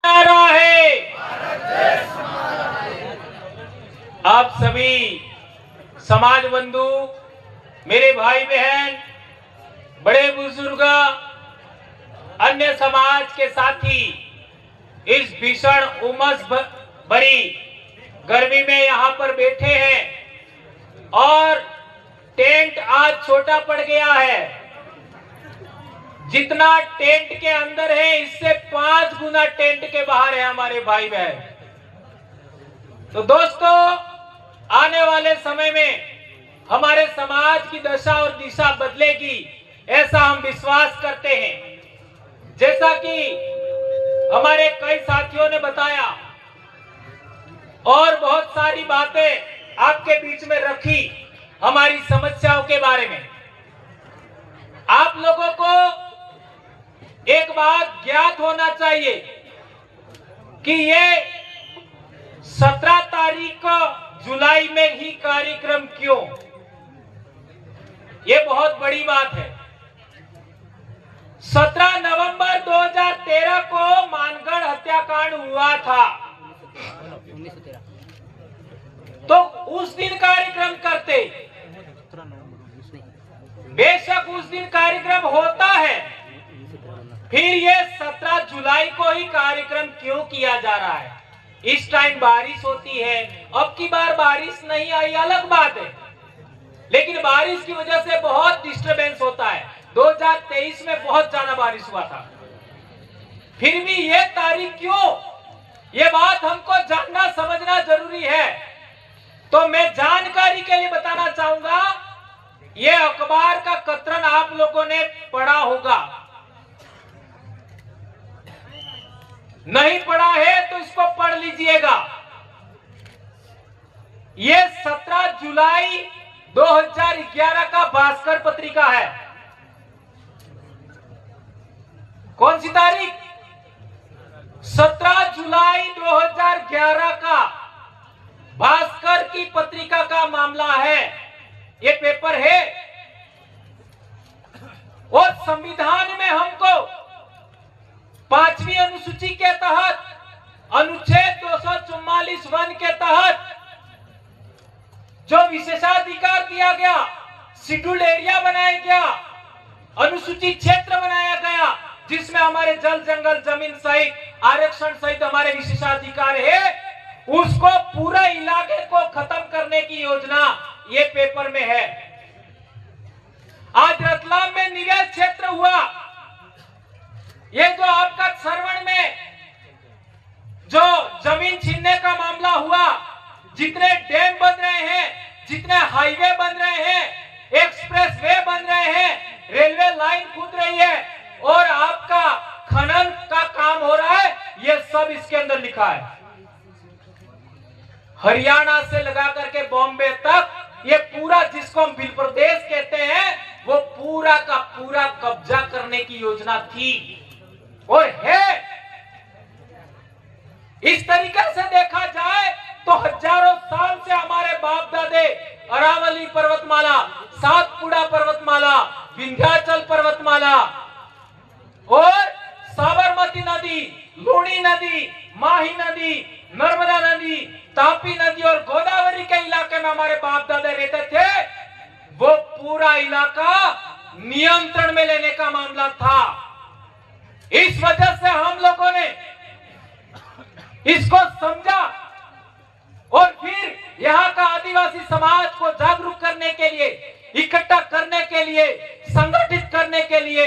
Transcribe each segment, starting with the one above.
रहा है। आप सभी समाज बंधु, मेरे भाई बहन, बड़े बुजुर्ग, अन्य समाज के साथी इस भीषण उमस भरी गर्मी में यहाँ पर बैठे हैं और टेंट आज छोटा पड़ गया है। जितना टेंट के अंदर है इससे 5 गुना टेंट के बाहर है हमारे भाई बहन। तो दोस्तों, आने वाले समय में हमारे समाज की दशा और दिशा बदलेगी, ऐसा हम विश्वास करते हैं। जैसा कि हमारे कई साथियों ने बताया और बहुत सारी बातें आपके बीच में रखी हमारी समस्याओं के बारे में। आप लोगों को एक बात ज्ञात होना चाहिए कि ये 17 तारीख जुलाई में ही कार्यक्रम क्यों, ये बहुत बड़ी बात है। 17 नवंबर 2013 को मानगढ़ हत्याकांड हुआ था, तो उस दिन कार्यक्रम करते। बेशक उस दिन कार्यक्रम होता है, फिर ये 17 जुलाई को ही कार्यक्रम क्यों किया जा रहा है? इस टाइम बारिश होती है, अब की बार बारिश नहीं आई अलग बात है, लेकिन बारिश की वजह से बहुत डिस्टरबेंस होता है। 2023 में बहुत ज्यादा बारिश हुआ था, फिर भी ये तारीख क्यों, ये बात हमको जानना समझना जरूरी है। तो मैं जानकारी के लिए बताना चाहूंगा, ये अखबार का कतरन आप लोगों ने पढ़ा होगा, नहीं पढ़ा है तो इसको पढ़ लीजिएगा। ये 17 जुलाई 2011 का भास्कर पत्रिका है। कौन सी तारीख? 17 जुलाई 2011 का भास्कर की पत्रिका का मामला है, ये पेपर है। और संविधान में हमको 5वीं अनुसूची के तहत, अनुच्छेद 244(1) के तहत जो विशेषाधिकार दिया गया, शेड्यूल्ड एरिया बनाया गया, अनुसूचित क्षेत्र बनाया गया, जिसमें हमारे जल जंगल जमीन सहित आरक्षण सहित हमारे विशेषाधिकार है, उसको पूरा इलाके को खत्म करने की योजना ये पेपर में है। आज रतलाम में निवेश क्षेत्र हुआ, ये जो आपका सरवण में जो जमीन छीनने का मामला हुआ, जितने डैम बन रहे हैं, जितने हाईवे बन रहे हैं, एक्सप्रेस वे बन रहे हैं, रेलवे लाइन कूद रही है और आपका खनन का काम हो रहा है, ये सब इसके अंदर लिखा है। हरियाणा से लगा करके बॉम्बे तक ये पूरा, जिसको हम बिल प्रदेश कहते हैं, वो पूरा का पूरा कब्जा करने की योजना थी और है। इस तरीके से देखा जाए तो हजारों साल से हमारे बाप दादे अरावली पर्वतमाला, सातपुड़ा पर्वतमाला, विंध्याचल पर्वतमाला और साबरमती नदी, लूणी नदी, माही नदी, नर्मदा नदी, तापी नदी और गोदावरी के इलाके में हमारे बाप दादा रहते थे। वो पूरा इलाका नियंत्रण में लेने का मामला था। इस वजह से हम लोगों ने इसको समझा और फिर यहाँ का आदिवासी समाज को जागरूक करने के लिए, इकट्ठा करने के लिए, संगठित करने के लिए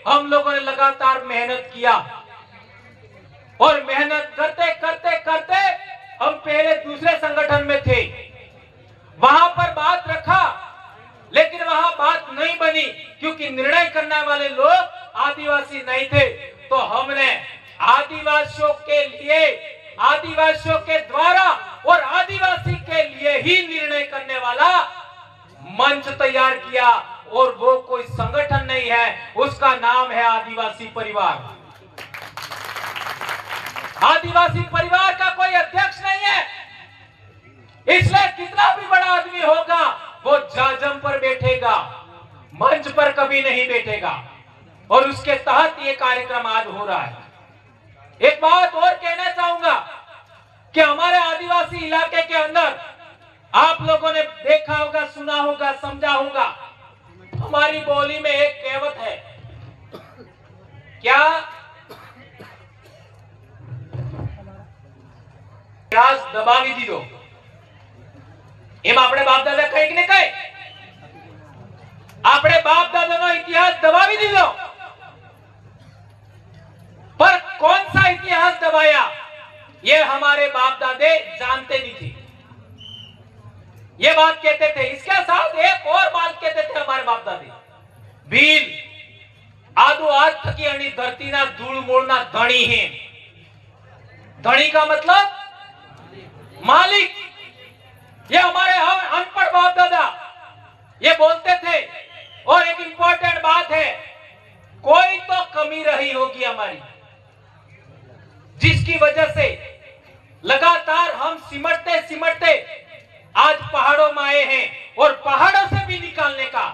हम लोगों ने लगातार मेहनत किया। और मेहनत करते करते करते हम पहले दूसरे संगठन में थे, वहां पर बात रखा, लेकिन वहां बात नहीं बनी क्योंकि निर्णय करने वाले लोग आदिवासी नहीं थे। तो हमने आदिवासियों के लिए, आदिवासियों के द्वारा और आदिवासी के लिए ही निर्णय करने वाला मंच तैयार किया, और वो कोई संगठन नहीं है, उसका नाम है आदिवासी परिवार। आदिवासी परिवार का कोई अध्यक्ष नहीं है, इसलिए कितना भी बड़ा आदमी होगा वो जाजम पर बैठेगा, मंच पर कभी नहीं बैठेगा। और उसके तहत ये कार्यक्रम आज हो रहा है। एक बात और कहना चाहूंगा कि हमारे आदिवासी इलाके के अंदर आप लोगों ने देखा होगा, सुना होगा, समझा होगा, हमारी बोली में एक कहावत है, क्या इतिहास दबावी दीदो। एम આપણે બાપ દાદા કઈ કે કઈ આપણે બાપ દાદાનો ઇતિહાસ દબાવી દીધો, पर कौन सा इतिहास दबाया ये हमारे बाप दादे जानते नहीं थे। ये बात कहते थे। इसके साथ एक और बात कहते थे हमारे बाप दादे, भील आदो आज थकी अणी धरती ना धूल मूलना धणी है। धणी का मतलब मालिक। ये हमारे अनपढ़ बाप दादा ये बोलते थे। और एक इंपॉर्टेंट बात है, कोई तो कमी रही होगी हमारी, जिसकी वजह से लगातार हम सिमटते सिमटते आज पहाड़ों में आए हैं। और पहाड़ों से भी निकालने का,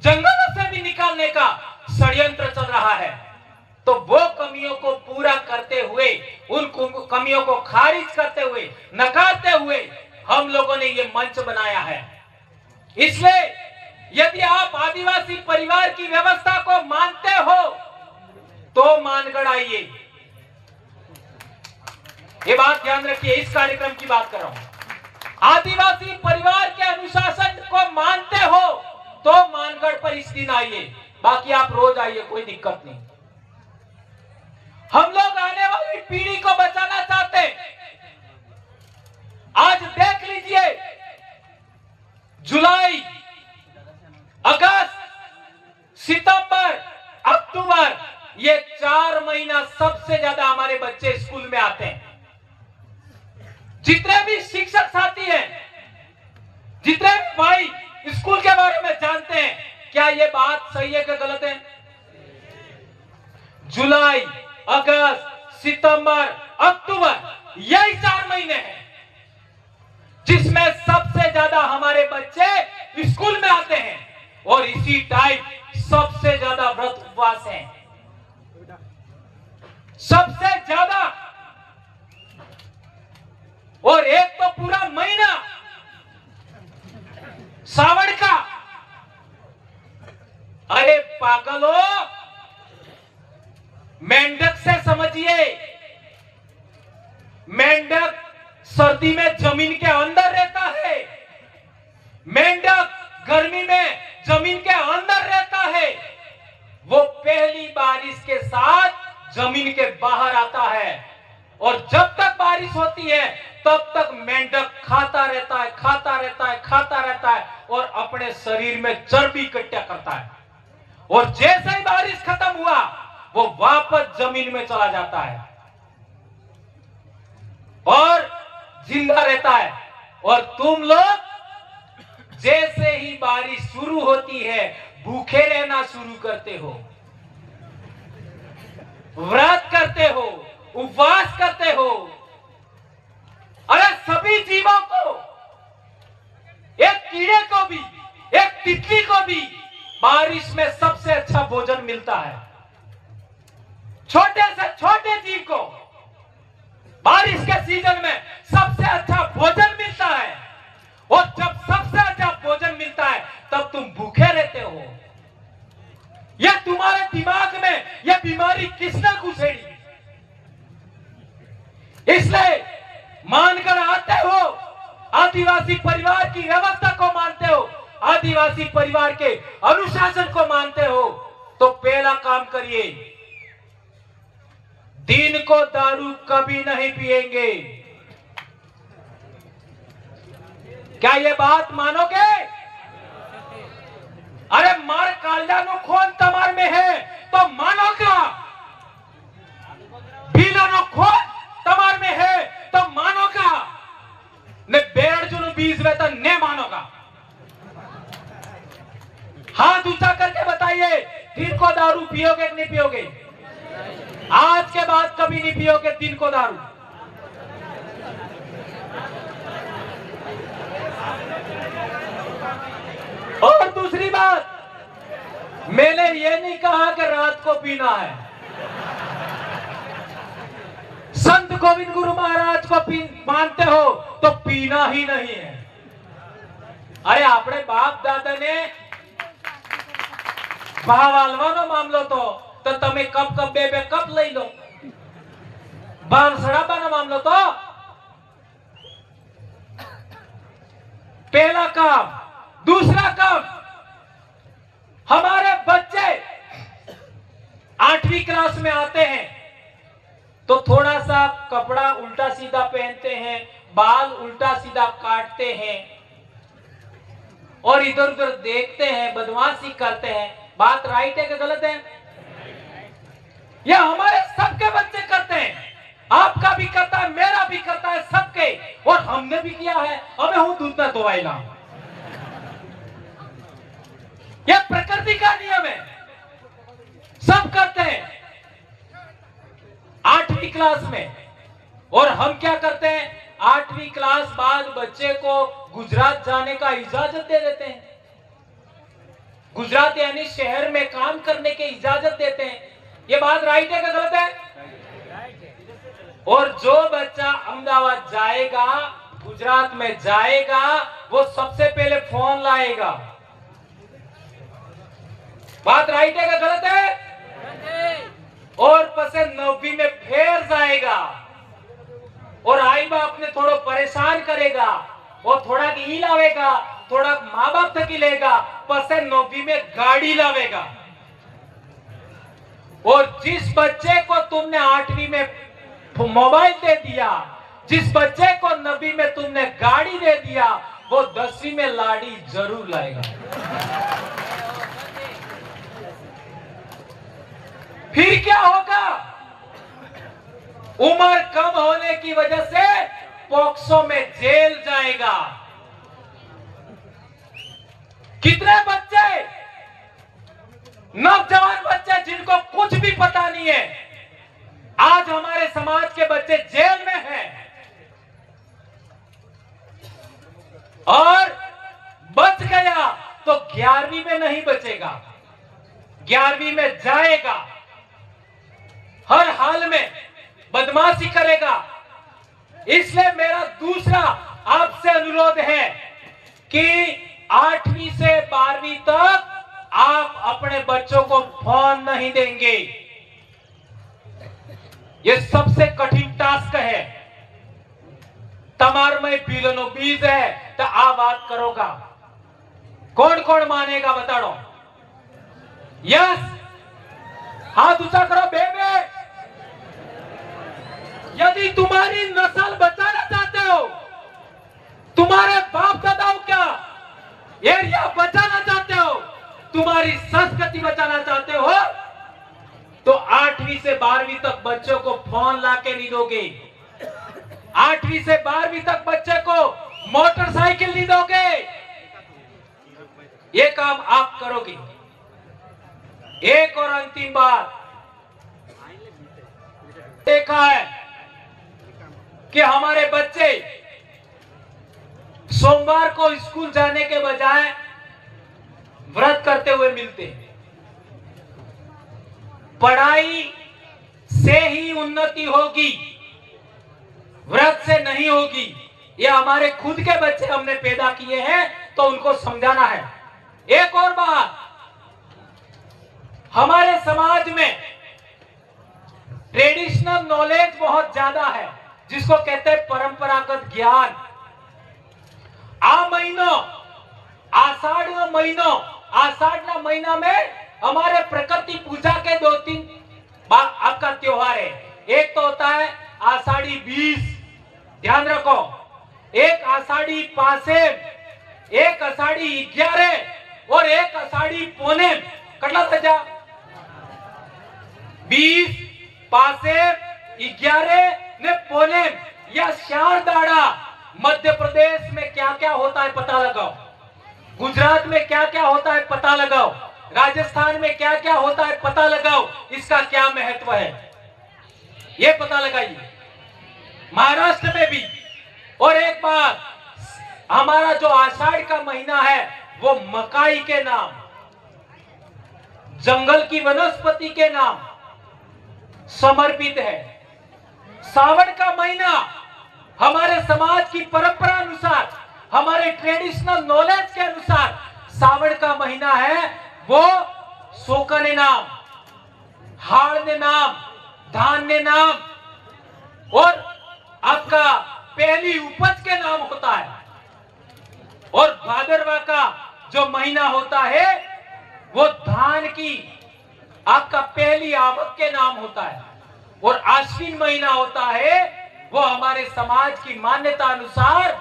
जंगलों से भी निकालने का षड्यंत्र चल रहा है। तो वो कमियों को पूरा करते हुए, उन कमियों को खारिज करते हुए, नकारते हुए हम लोगों ने ये मंच बनाया है। इसलिए यदि आप आदिवासी परिवार की व्यवस्था को मानते हो तो मानगढ़ आइए। ये बात ध्यान रखिए, इस कार्यक्रम की बात कर रहा हूं। आदिवासी परिवार के अनुशासन को मानते हो तो मानगढ़ पर इस दिन आइए, बाकी आप रोज आइए, कोई दिक्कत नहीं। हम लोग आने वाली पीढ़ी को बचाना चाहते हैं। आज देख लीजिए, जुलाई, अगस्त, सितंबर, अक्टूबर, ये 4 महीना सबसे ज्यादा हमारे बच्चे स्कूल में आते हैं। जितने भी शिक्षक साथी हैं, जितने भी भाई स्कूल के बारे में जानते हैं, क्या ये बात सही है कि गलत है? जुलाई, अगस्त, सितंबर, अक्टूबर, यही 4 महीने हैं जिसमें सबसे ज्यादा हमारे बच्चे स्कूल में आते हैं। और इसी टाइम सबसे ज्यादा व्रत उपवास है, सबसे ज्यादा। और एक तो पूरा महीना सावन का। अरे पागलो, मेंढक से समझिए, मेंढक सर्दी में जमीन के अंदर रहता है, मेंढक गर्मी में जमीन के अंदर रहता है। वो पहली बारिश के साथ जमीन के बाहर आता है। और जब तक बारिश होती है तब तक मेंढक खाता रहता है, खाता रहता है, खाता रहता है और अपने शरीर में चर्बी इकट्ठा करता है। और जैसे ही बारिश खत्म हुआ वो वापस जमीन में चला जाता है और जिंदा रहता है। और तुम लोग जैसे ही बारिश शुरू होती है भूखे रहना शुरू करते हो, व्रत करते हो, उपवास करते हो। अरे सभी जीवों को, एक कीड़े को भी, एक तितली को भी बारिश में सबसे अच्छा भोजन मिलता है। छोटे से छोटे जीव को बारिश के सीजन में सबसे अच्छा भोजन मिलता है। और जब सबसे अच्छा भोजन मिलता है तब तुम भूखे रहते हो। यह तुम्हारे दिमाग में यह बीमारी किसने घुसेड़ी? इसलिए मानकर आते हो, आदिवासी परिवार की व्यवस्था को मानते हो, आदिवासी परिवार के अनुशासन को मानते हो, तो पहला काम करिए, दिन को दारू कभी नहीं पिएंगे। क्या ये बात मानोगे? अरे मार कालजा नो खून तमार में है तो मानोगा। भीलो नो खून तमार में है तो मानोगा। ने बेड़ जो नो बीज रहता ने मानोगा। हाथ ऊंचा करके बताइए, दिन को दारू पियोगे कि नहीं पियोगे? आज के बाद कभी नहीं पियोगे दिन को दारू। और दूसरी बात, मैंने ये नहीं कहा कि रात को पीना है। गोविंद गुरु महाराज को मानते हो तो पीना ही नहीं है। अरे આપણે બાપ દાદાને ભાવ આલવાનો મામલો તો તમે કપ બે કપ લઈ લો। ભાવ સડાબાનો મામલો તો पहला काम। दूसरा काम, हमारे बच्चे 8वीं क्लास में आते हैं तो थोड़ा सा कपड़ा उल्टा सीधा पहनते हैं, बाल उल्टा सीधा काटते हैं और इधर उधर देखते हैं, बदमाशी करते हैं। बात राइट है कि गलत है? यह हमारे सबके बच्चे करते हैं, आपका भी करता है, मेरा भी करता है, सबके। और हमने भी किया है। अबे हूं दूध में दवाई ला, यह प्रकृति का नियम है, सब करते हैं 8वीं क्लास में। और हम क्या करते हैं, 8वीं क्लास बाद बच्चे को गुजरात जाने का इजाजत दे देते हैं। गुजरात यानी शहर में काम करने की इजाजत देते हैं। ये बात राइट है कि गलत है? और जो बच्चा अहमदाबाद जाएगा, गुजरात में जाएगा, वो सबसे पहले फोन लाएगा। बात राइट है कि गलत है? और पसे 9वीं में फिर जाएगा और आई बाप ने थोड़ा परेशान करेगा और थोड़ा घी लावेगा, थोड़ा माँ बाप थकी लेगा, पसे 9वीं में गाड़ी लावेगा। और जिस बच्चे को तुमने 8वीं में मोबाइल दे दिया, जिस बच्चे को 9वीं में तुमने गाड़ी दे दिया, वो 10वीं में लाड़ी जरूर लाएगा। फिर क्या होगा? उम्र कम होने की वजह से पॉक्सो में जेल जाएगा। कितने बच्चे, नौजवान बच्चे जिनको कुछ भी पता नहीं है, आज हमारे समाज के बच्चे जेल में हैं। और बच गया तो 11वीं में नहीं बचेगा, 11वीं में जाएगा, हर हाल में बदमाशी करेगा। इसलिए मेरा दूसरा आपसे अनुरोध है कि 8वीं से 12वीं तक आप अपने बच्चों को फोन नहीं देंगे। यह सबसे कठिन टास्क है। तमार में पीलनो बीज है तो आ बात करोगा, कौन कौन मानेगा बताओ? यस, हाथ ऊंचा करो बेबे। यदि तुम्हारी नस्ल बचाना चाहते हो, तुम्हारे बाप दादाओं का एरिया बचाना चाहते हो, तुम्हारी संस्कृति बचाना चाहते हो, तो 8वीं से 12वीं तक बच्चों को फोन लाके नहीं दोगे। 8वीं से 12वीं तक बच्चे को मोटरसाइकिल नहीं दोगे। ये काम आप करोगे। एक और अंतिम बात देखा है कि हमारे बच्चे सोमवार को स्कूल जाने के बजाय व्रत करते हुए मिलते हैं। पढ़ाई से ही उन्नति होगी, व्रत से नहीं होगी। ये हमारे खुद के बच्चे हमने पैदा किए हैं तो उनको समझाना है। एक और बात, हमारे समाज में ट्रेडिशनल नॉलेज बहुत ज्यादा है, जिसको कहते हैं परंपरागत ज्ञान। आ महीनो आषाढ़ महीना में हमारे प्रकृति पूजा के 2-3 आपका त्योहार है। एक तो होता है आषाढ़ी 20, ध्यान रखो, एक आषाढ़ी पासेम, एक आषाढ़ी 11 और एक आषाढ़ी पोनेम। कटला सजा 20 पासेम 11 ने पोनेम या शारदाड़ा। मध्य प्रदेश में क्या क्या होता है पता लगाओ, गुजरात में क्या क्या होता है पता लगाओ, राजस्थान में क्या क्या होता है पता लगाओ, इसका क्या महत्व है ये पता लगाइए। महाराष्ट्र में भी। और एक बात, हमारा जो आषाढ़ का महीना है वो मकाई के नाम, जंगल की वनस्पति के नाम समर्पित है। सावन का महीना हमारे समाज की परंपरा अनुसार, हमारे ट्रेडिशनल नॉलेज के अनुसार सावन का महीना है वो सोकने नाम, हाड़ने नाम, धान्य नाम और आपका पहली उपज के नाम होता है। और भादरवा का जो महीना होता है वो धान की आपका पहली आवक के नाम होता है। और आश्विन महीना होता है वो हमारे समाज की मान्यता अनुसार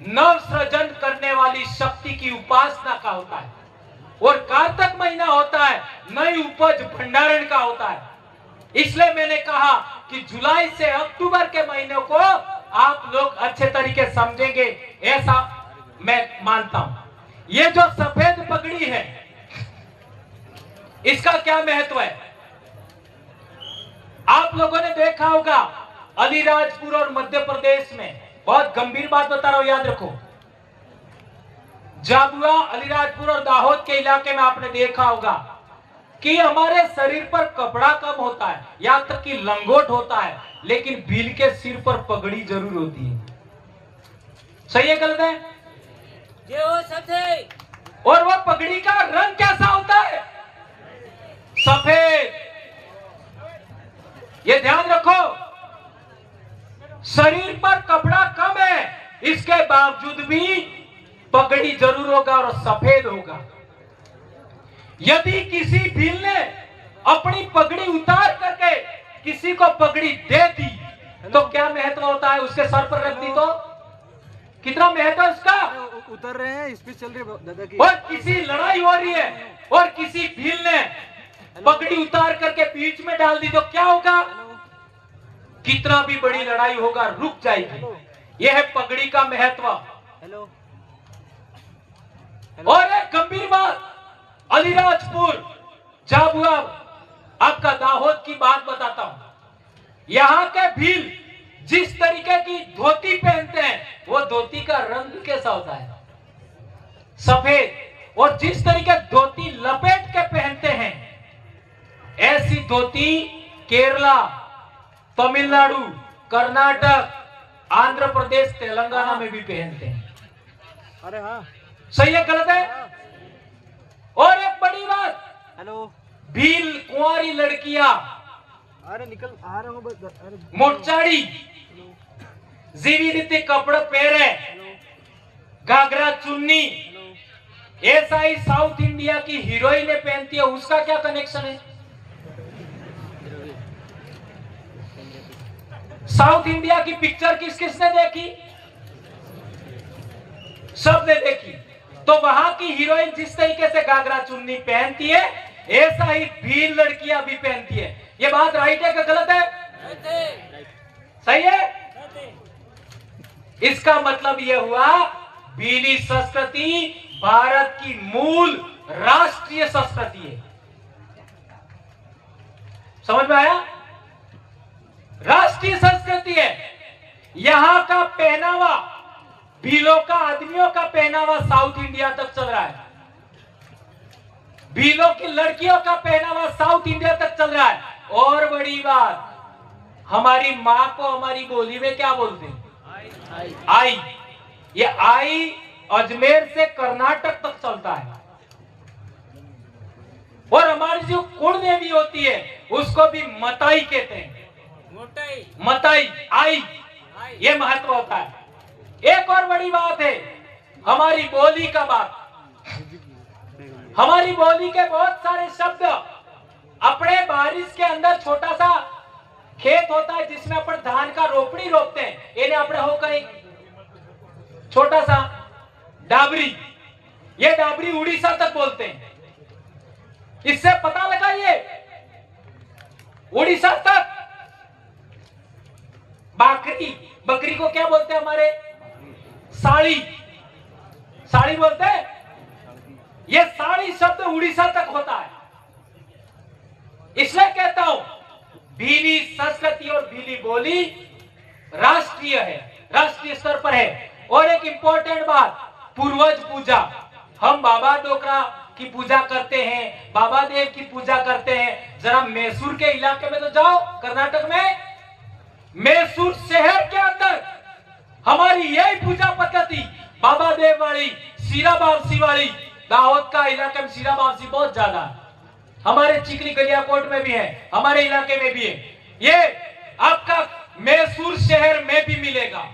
नव सृजन करने वाली शक्ति की उपासना का होता है। और कार्तिक महीना होता है नई उपज भंडारण का होता है। इसलिए मैंने कहा कि जुलाई से अक्टूबर के महीने को आप लोग अच्छे तरीके समझेंगे, ऐसा मैं मानता हूं। ये जो सफेद पगड़ी है इसका क्या महत्व है? आप लोगों ने देखा होगा अलीराजपुर और मध्य प्रदेश में, बहुत गंभीर बात बता रहा हूं, याद रखो। झाबुआ, अलीराजपुर और दाहोद के इलाके में आपने देखा होगा कि हमारे शरीर पर कपड़ा कम होता है, यहां तक कि लंगोट होता है, लेकिन भील के सिर पर पगड़ी जरूर होती है। सही है गलत है? ये हो सत्य। और वो पगड़ी का रंग कैसा होता है? सफेद। ये ध्यान रखो, शरीर पर कपड़ा कम है, इसके बावजूद भी पगड़ी जरूर होगा और सफेद होगा। यदि किसी भील ने अपनी पगड़ी उतार करके किसी को पगड़ी दे दी तो क्या महत्व होता है? उसके सर पर रख दी तो कितना महत्व है उसका? उतर रहे हैं, स्पीच चल रही है दादा की। और किसी लड़ाई हो रही है और किसी भील ने पगड़ी उतार करके बीच में डाल दी तो क्या होगा? कितना भी बड़ी लड़ाई होगा रुक जाएगी। यह है पगड़ी का महत्व। हेलो। और एक गंभीर बात, अलीराजपुर, झाबुआ, आपका दाहोद की बात बताता हूं। यहां के भील जिस तरीके की धोती पहनते हैं वो धोती का रंग कैसा होता है? सफेद। और जिस तरीके धोती लपेट के पहनते हैं ऐसी धोती केरला, तमिलनाडु, कर्नाटक, आंध्र प्रदेश, तेलंगाना में भी पहनते हैं। अरे हाँ, सही है गलत है? और एक बड़ी बात, हेलो। भील कुंवारी लड़कियां अरे निकल आ रहा हूँ बस। अरे मोटचाड़ी जीवी रीति कपड़े पहने, घाघरा चुन्नी, ऐसा ही साउथ इंडिया की हीरोइने पहनती है, उसका क्या कनेक्शन है? साउथ इंडिया की पिक्चर किस किसने देखी? सबने देखी। तो वहां की हीरोइन जिस तरीके से घाघरा चुन्नी पहनती है ऐसा ही भील लड़कियां भी पहनती है। ये बात राइट है कि गलत है? सही है? इसका मतलब यह हुआ भीली संस्कृति भारत की मूल राष्ट्रीय संस्कृति है। समझ में आया? राष्ट्रीय संस्कृति है। यहां का पहनावा, भीलों का, आदमियों का पहनावा साउथ इंडिया तक चल रहा है। भीलों की लड़कियों का पहनावा साउथ इंडिया तक चल रहा है। और बड़ी बात, हमारी मां को हमारी बोली में क्या बोलते हैं? आई। ये आई अजमेर से कर्नाटक तक चलता है। और हमारी जो कुल देवी होती है उसको भी मताई कहते हैं। मताई, आई, ये महत्व होता है। एक और बड़ी बात है हमारी बोली का बात। हमारी बोली के बहुत सारे शब्द, अपने बारिश के अंदर छोटा सा खेत होता है जिसमें अपन धान का रोपड़ी रोपते हैं, इन्हें अपने हो कहीं छोटा सा डाबरी, ये डाबरी उड़ीसा तक बोलते हैं। इससे पता लगा ये उड़ीसा तक। बकरी, बकरी को क्या बोलते हैं हमारे? साड़ी, साड़ी बोलते हैं। ये साड़ी शब्द उड़ीसा तक होता है। इसलिए कहता हूं भीली संस्कृति और भीली बोली राष्ट्रीय है, राष्ट्रीय स्तर पर है। और एक इंपॉर्टेंट बात, पूर्वज पूजा। हम बाबा डोकरा की पूजा करते हैं, बाबा देव की पूजा करते हैं। जरा मैसूर के इलाके में तो जाओ, कर्नाटक में मैसूर शहर के अंदर हमारी यही पूजा पद्धति बाबा देव वाली, सीरा बावसी वाली, दाहोद का इलाके में सीरा बावसी बहुत ज्यादा है, हमारे चिकनी गलियाकोट में भी है, हमारे इलाके में भी है, ये आपका मैसूर शहर में भी मिलेगा।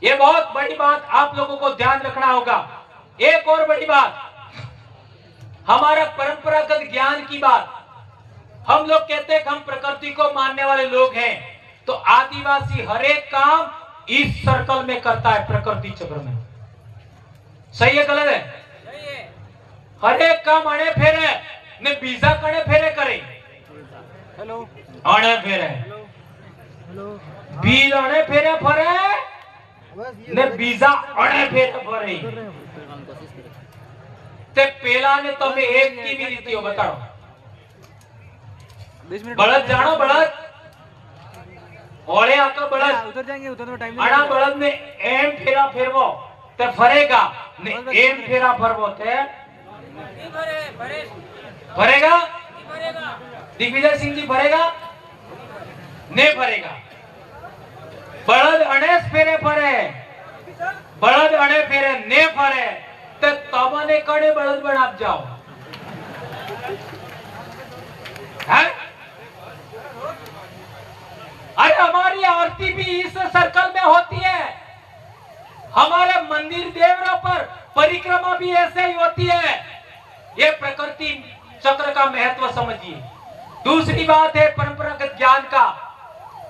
ये बहुत बड़ी बात आप लोगों को ध्यान रखना होगा। एक और बड़ी बात, हमारा परंपरागत ज्ञान की बात, हम लोग कहते हैं कि हम प्रकृति को मानने वाले लोग हैं, तो आदिवासी हर एक काम इस सर्कल में करता है, प्रकृति चक्र में। सही है गलत है? सही है। हर एक काम अणे फेरे ने बीजा कणे फेरे करे। हेलो अणे फेरे हेलो बीज अणे फेरे फरे बस ये ने बीजा अणे फेरे फरे। उतर रहे हैं। ते पेला ने तमे एक की भी रीतियो बताओ। 20 मिनट बळद जानो बळद ओळे आका बळद उतर जाएंगे, उतरने में टाइम अणा बळद ने एम फेरा फेरवो ते फरेगा ने एम फेरा फरवो ते नहीं भरे, भरे, फरेगा। नहीं भरेगा। दिग्विजय सिंह जी फरेगा नहीं फरेगा। बळद अणेस फेरे फरे, बळद अणे फेरे ने फरे ते तमने कणे बळद बनाप जाओ है? अरे हमारी आरती भी इस सर्कल में होती है, हमारे मंदिर देवरों पर परिक्रमा भी ऐसे ही होती है। ये प्रकृति चक्र का महत्व समझिए। दूसरी बात है परंपरागत ज्ञान का,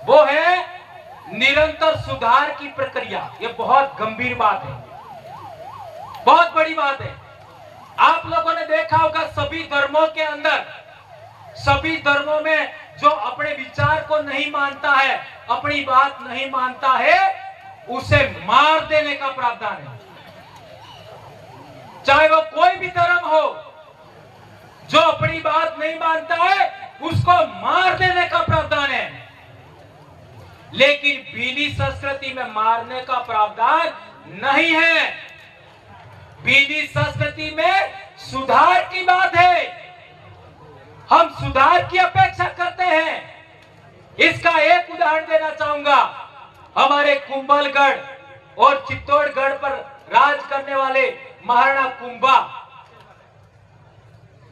वो है निरंतर सुधार की प्रक्रिया। ये बहुत गंभीर बात है, बहुत बड़ी बात है। आप लोगों ने देखा होगा सभी धर्मों के अंदर, सभी धर्मों में जो अपने विचार को नहीं मानता है, अपनी बात नहीं मानता है, उसे मार देने का प्रावधान है। चाहे वो कोई भी धर्म हो, जो अपनी बात नहीं मानता है उसको मार देने का प्रावधान है। लेकिन भीली संस्कृति में मारने का प्रावधान नहीं है। भीली संस्कृति में सुधार की बात है, हम सुधार की अपेक्षा करते हैं। इसका एक उदाहरण देना चाहूंगा। हमारे कुंभलगढ़ और चित्तौड़गढ़ पर राज करने वाले महाराणा कुंभा,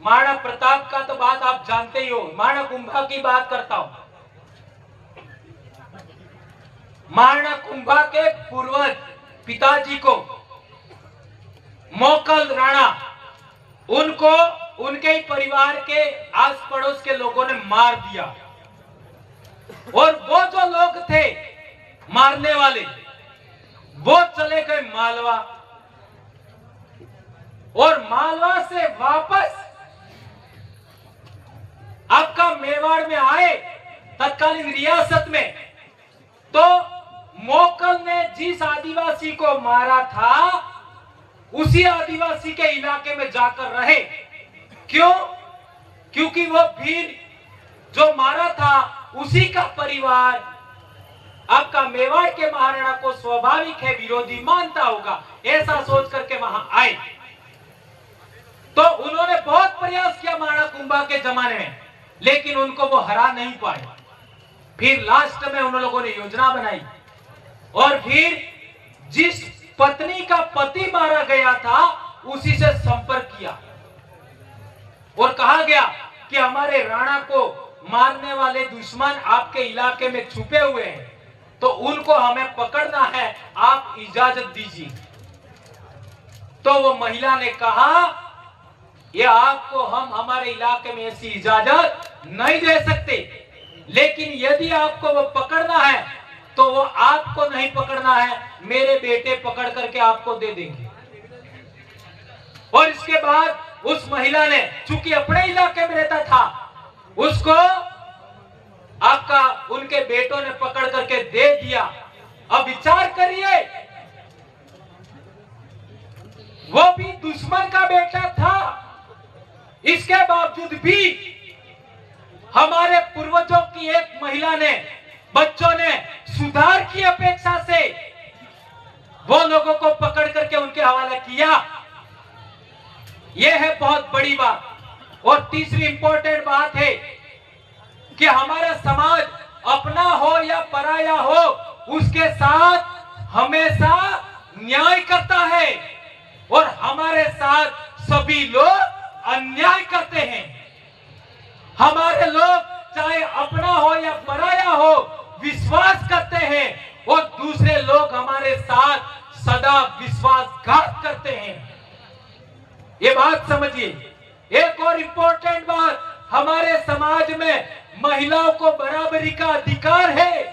महाराणा प्रताप का तो बात आप जानते ही हो, महाराणा कुंभा की बात करता हूं। महाराणा कुंभा के पूर्वज पिताजी को मोकल राणा, उनको उनके ही परिवार के आस पड़ोस के लोगों ने मार दिया। और वो जो लोग थे मारने वाले, वो चले गए मालवा, और मालवा से वापस आपका मेवाड़ में आए तत्कालीन रियासत में, तो मोकल ने जिस आदिवासी को मारा था उसी आदिवासी के इलाके में जाकर रहे। क्यों? क्योंकि वो भील जो मारा था उसी का परिवार आपका मेवाड़ के महाराणा को स्वाभाविक है विरोधी मानता होगा, ऐसा सोच करके वहां आए। तो उन्होंने बहुत प्रयास किया महाराणा कुंभा के जमाने में, लेकिन उनको वो हरा नहीं पाए। फिर लास्ट में उन लोगों ने योजना बनाई और फिर जिस पत्नी का पति मारा गया था उसी से संपर्क किया और कहा गया कि हमारे राणा को मारने वाले दुश्मन आपके इलाके में छुपे हुए हैं, तो उनको हमें पकड़ना है, आप इजाजत दीजिए। तो वो महिला ने कहा, ये आपको हम हमारे इलाके में ऐसी इजाजत नहीं दे सकते, लेकिन यदि आपको वो पकड़ना है तो वो आपको नहीं पकड़ना है, मेरे बेटे पकड़ करके आपको दे देंगे। और इसके बाद उस महिला ने, चूंकि अपने इलाके में रहता था, उसको आपका उनके बेटों ने पकड़ करके दे दिया। अब विचार करिए, वो भी दुश्मन का बेटा था, इसके बावजूद भी हमारे पूर्वजों की एक महिला ने, बच्चों ने सुधार की अपेक्षा से वो लोगों को पकड़ करके उनके हवाले किया। यह है बहुत बड़ी बात। और तीसरी इंपॉर्टेंट बात है कि हमारा समाज अपना हो या पराया हो, उसके साथ हमेशा न्याय करता है और हमारे साथ सभी लोग अन्याय करते हैं। हमारे लोग चाहे अपना हो या पराया हो विश्वास करते हैं और दूसरे लोग हमारे साथ सदा विश्वासघात करते हैं। ये बात समझिए। एक और इंपॉर्टेंट बात, हमारे समाज में महिलाओं को बराबरी का अधिकार है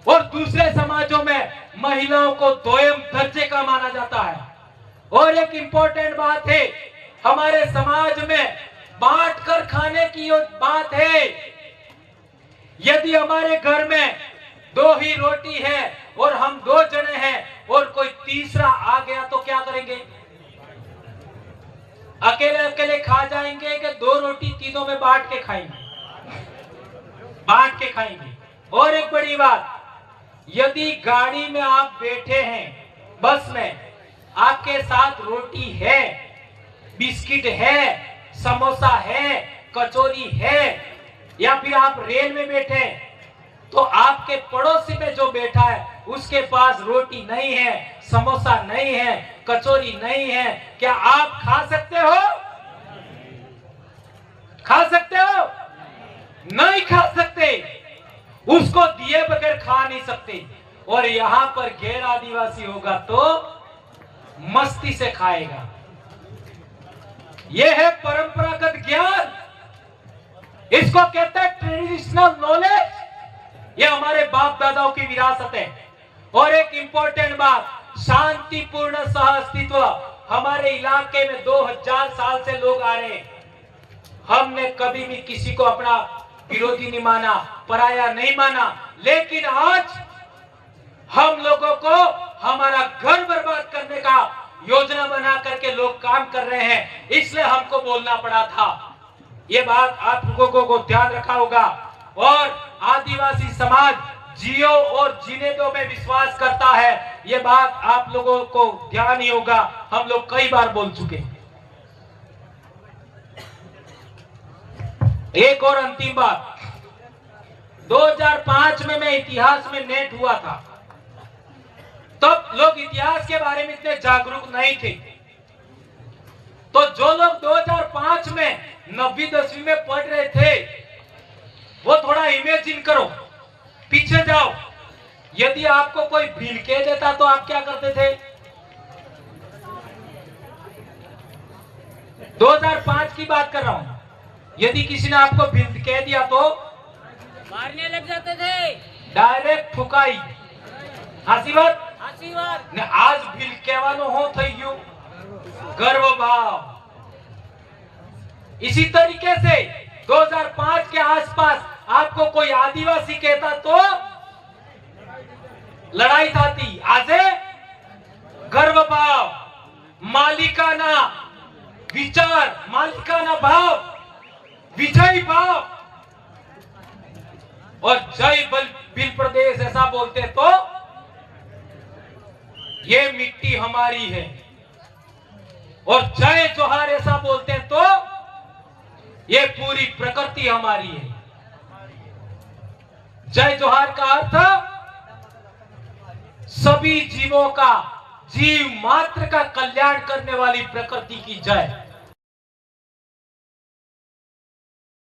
और दूसरे समाजों में महिलाओं को दोयम दर्जे का माना जाता है। और एक इंपॉर्टेंट बात है, हमारे समाज में बांट कर खाने की बात है। यदि हमारे घर में 2 ही रोटी है और हम 2 जने हैं और कोई तीसरा आ गया तो क्या करेंगे? अकेले अकेले खा जाएंगे कि 2 रोटी तीनों में बांट के खाएंगे? बांट के खाएंगे। और एक बड़ी बात, यदि गाड़ी में आप बैठे हैं, बस में, आपके साथ रोटी है, बिस्किट है, समोसा है, कचौरी है, या फिर आप रेल में बैठे हैं, तो आपके पड़ोसी में जो बैठा है उसके पास रोटी नहीं है, समोसा नहीं है, कचौरी नहीं है, क्या आप खा सकते हो? खा सकते हो? नहीं खा सकते। उसको दिए बगैर खा नहीं सकते। और यहां पर गैर आदिवासी होगा तो मस्ती से खाएगा। यह है परंपरागत ज्ञान, इसको कहते हैं ट्रेडिशनल नॉलेज। ये हमारे बाप दादाओं की विरासत है। और एक इंपॉर्टेंट बात, शांतिपूर्ण सहअस्तित्व। हमारे इलाके में 2000 साल से लोग आ रहे हैं। हमने कभी भी किसी को अपना विरोधी नहीं माना, पराया नहीं माना, लेकिन आज हम लोगों को हमारा घर बर्बाद करने का योजना बना करके लोग काम कर रहे हैं, इसलिए हमको बोलना पड़ा था। ये बात आप लोगों को ध्यान रखा होगा। और आदिवासी समाज जियो और जीने दो में विश्वास करता है, ये बात आप लोगों को ध्यान ही होगा, हम लोग कई बार बोल चुके हैं। एक और अंतिम बात, 2005 में मैं इतिहास में नेट हुआ था, तब लोग इतिहास के बारे में इतने जागरूक नहीं थे। तो जो लोग 2005 में 9वीं 10वीं में पढ़ रहे थे, वो थोड़ा इमेजिन करो, पीछे जाओ। यदि आपको कोई भील कह देता तो आप क्या करते थे? 2005 की बात कर रहा हूं। यदि किसी ने आपको भील कह दिया तो मारने लग जाते थे, डायरेक्ट ठुकाई। आशीर्वाद आशीर्वाद ने आज भील कहवानो हो થઈ ગયું गर्व भाव। इसी तरीके से 2005 के आसपास आपको कोई आदिवासी कहता तो लड़ाई थी। आज गर्व भाव, मालिकाना विचार, मालिकाना भाव, विजय भाव और जय बिल प्रदेश ऐसा बोलते तो ये मिट्टी हमारी है। और जय जोहार ऐसा बोलते तो ये पूरी प्रकृति हमारी है। जय जोहार का अर्थ सभी जीवों का, जीव मात्र का कल्याण करने वाली प्रकृति की जय।